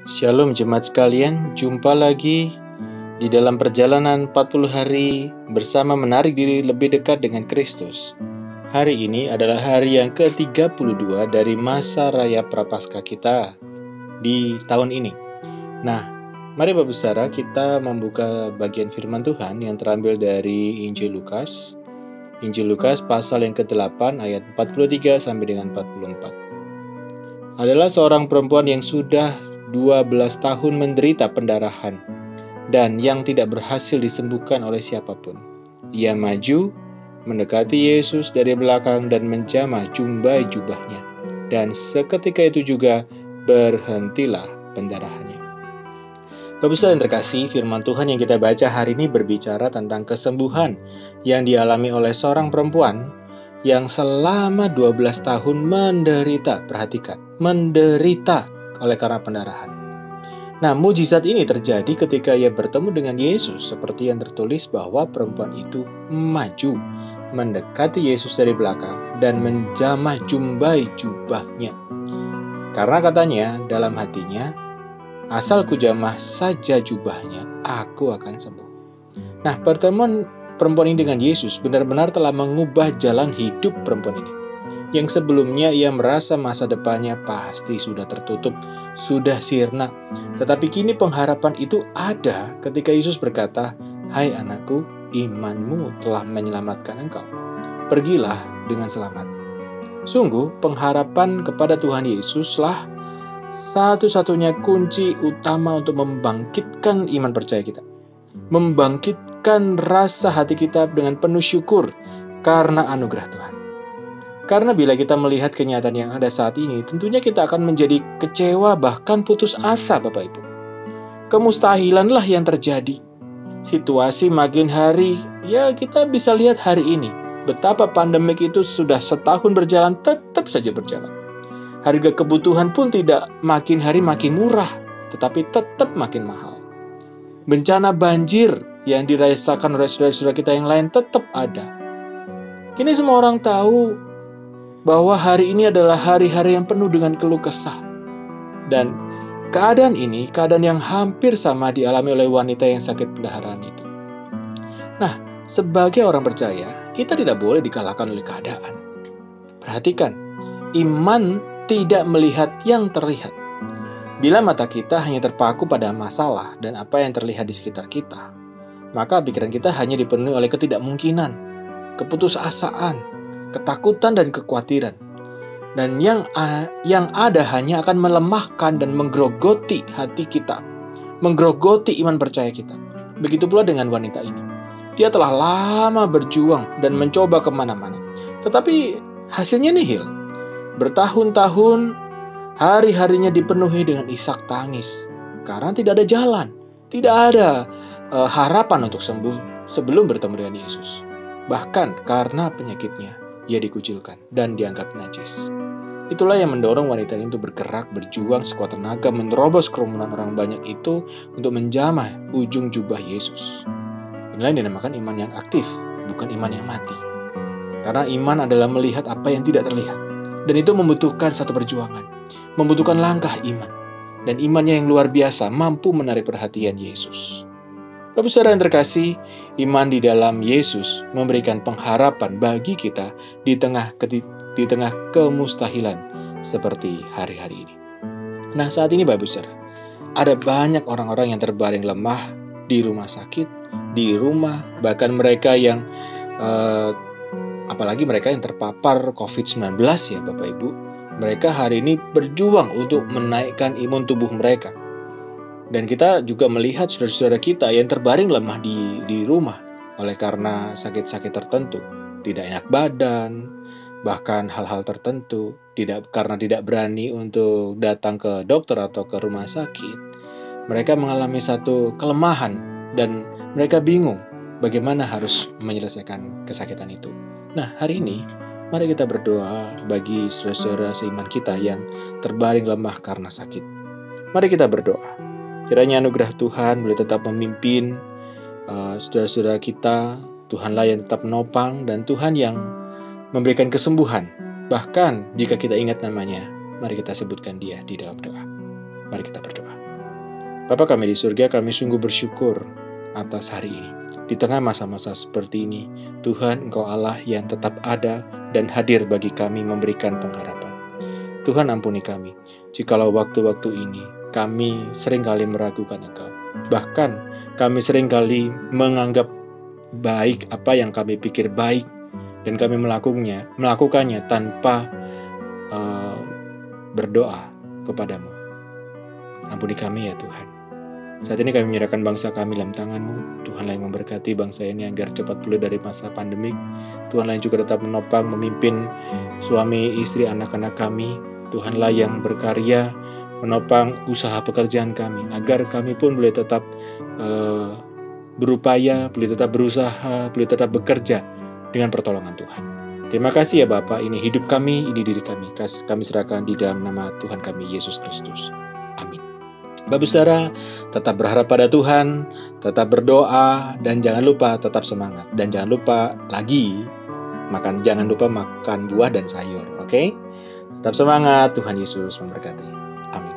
Shalom jemaat sekalian, jumpa lagi di dalam perjalanan 40 hari bersama menarik diri lebih dekat dengan Kristus. Hari ini adalah hari yang ke-32 dari masa raya Prapaskah kita di tahun ini. Nah, mari Bapak Saudara kita membuka bagian firman Tuhan yang terambil dari Injil Lukas. Injil Lukas pasal yang ke-8 ayat 43 sampai dengan 44. Adalah seorang perempuan yang sudah 12 tahun menderita pendarahan dan yang tidak berhasil disembuhkan oleh siapapun. Ia maju, mendekati Yesus dari belakang dan menjamah jumbai jubahnya. Dan seketika itu juga berhentilah pendarahannya. Bapak Saudara yang terkasih, firman Tuhan yang kita baca hari ini berbicara tentang kesembuhan yang dialami oleh seorang perempuan yang selama 12 tahun menderita, perhatikan, menderita oleh karena pendarahan. Nah, mujizat ini terjadi ketika ia bertemu dengan Yesus, seperti yang tertulis bahwa perempuan itu maju, mendekati Yesus dari belakang, dan menjamah jumbai jubahnya. Karena katanya dalam hatinya, asal kujamah saja jubahnya, aku akan sembuh. Nah, pertemuan perempuan ini dengan Yesus benar-benar telah mengubah jalan hidup perempuan ini. Yang sebelumnya ia merasa masa depannya pasti sudah tertutup, sudah sirna. Tetapi kini pengharapan itu ada ketika Yesus berkata, "Hai anakku, imanmu telah menyelamatkan engkau. Pergilah dengan selamat." Sungguh, pengharapan kepada Tuhan Yesuslah satu-satunya kunci utama untuk membangkitkan iman percaya kita. Membangkitkan rasa hati kita dengan penuh syukur karena anugerah Tuhan. Karena bila kita melihat kenyataan yang ada saat ini, tentunya kita akan menjadi kecewa bahkan putus asa, Bapak Ibu. Kemustahilanlah yang terjadi. Situasi makin hari, ya kita bisa lihat hari ini, betapa pandemik itu sudah setahun berjalan, tetap saja berjalan. Harga kebutuhan pun tidak makin hari makin murah, tetapi tetap makin mahal. Bencana banjir yang dirasakan oleh saudara-saudara kita yang lain tetap ada. Kini semua orang tahu bahwa hari ini adalah hari-hari yang penuh dengan keluh kesah. Dan keadaan ini, keadaan yang hampir sama dialami oleh wanita yang sakit pendarahan itu. Nah, sebagai orang percaya, kita tidak boleh dikalahkan oleh keadaan. Perhatikan, iman tidak melihat yang terlihat. Bila mata kita hanya terpaku pada masalah dan apa yang terlihat di sekitar kita, maka pikiran kita hanya dipenuhi oleh ketidakmungkinan, keputusasaan, ketakutan dan kekhawatiran. Dan yang ada hanya akan melemahkan dan menggerogoti hati kita, menggerogoti iman percaya kita. Begitu pula dengan wanita ini. Dia telah lama berjuang dan mencoba kemana-mana, tetapi hasilnya nihil. Bertahun-tahun, hari-harinya dipenuhi dengan isak tangis, karena tidak ada jalan, tidak ada harapan untuk sembuh sebelum bertemu dengan Yesus. Bahkan karena penyakitnya, ia dikucilkan dan dianggap najis. Itulah yang mendorong wanita ini untuk bergerak, berjuang sekuat tenaga, menerobos kerumunan orang banyak itu untuk menjamah ujung jubah Yesus. Inilah yang dinamakan iman yang aktif, bukan iman yang mati. Karena iman adalah melihat apa yang tidak terlihat. Dan itu membutuhkan satu perjuangan, membutuhkan langkah iman. Dan imannya yang luar biasa mampu menarik perhatian Yesus. Bapak Saudara yang terkasih, iman di dalam Yesus memberikan pengharapan bagi kita di tengah kemustahilan seperti hari-hari ini. Nah, saat ini Bapak Saudara, ada banyak orang-orang yang terbaring lemah di rumah sakit, di rumah, bahkan mereka yang apalagi mereka yang terpapar COVID-19 ya Bapak Ibu. Mereka hari ini berjuang untuk menaikkan imun tubuh mereka. Dan kita juga melihat saudara-saudara kita yang terbaring lemah di rumah oleh karena sakit-sakit tertentu, tidak enak badan, bahkan hal-hal tertentu, karena tidak berani untuk datang ke dokter atau ke rumah sakit. Mereka mengalami satu kelemahan dan mereka bingung bagaimana harus menyelesaikan kesakitan itu. Nah, hari ini mari kita berdoa bagi saudara-saudara seiman kita yang terbaring lemah karena sakit. Mari kita berdoa. Kiranya anugerah Tuhan boleh tetap memimpin saudara-saudara kita. Tuhanlah yang tetap menopang dan Tuhan yang memberikan kesembuhan. Bahkan jika kita ingat namanya, mari kita sebutkan Dia di dalam doa. Mari kita berdoa. Bapa kami di surga, kami sungguh bersyukur atas hari ini. Di tengah masa-masa seperti ini, Tuhan, Engkau Allah yang tetap ada dan hadir bagi kami memberikan pengharapan. Tuhan, ampuni kami, jikalau waktu-waktu ini kami seringkali meragukan Engkau. Bahkan kami seringkali menganggap baik apa yang kami pikir baik, dan kami melakukannya tanpa berdoa kepadamu. Ampuni kami ya Tuhan. Saat ini kami menyerahkan bangsa kami dalam tangan-Mu. Tuhanlah yang memberkati bangsa ini agar cepat pulih dari masa pandemik. Tuhanlah yang juga tetap menopang, memimpin suami, istri, anak-anak kami. Tuhanlah yang berkarya, menopang usaha pekerjaan kami, agar kami pun boleh tetap berupaya, boleh tetap berusaha, boleh tetap bekerja dengan pertolongan Tuhan. Terima kasih ya Bapa, ini hidup kami, ini diri kami. Kami serahkan di dalam nama Tuhan kami, Yesus Kristus. Amin. Bapak saudara, tetap berharap pada Tuhan, tetap berdoa, dan jangan lupa tetap semangat. Dan jangan lupa jangan lupa makan buah dan sayur, oke? Tetap semangat, Tuhan Yesus memberkati. Amin.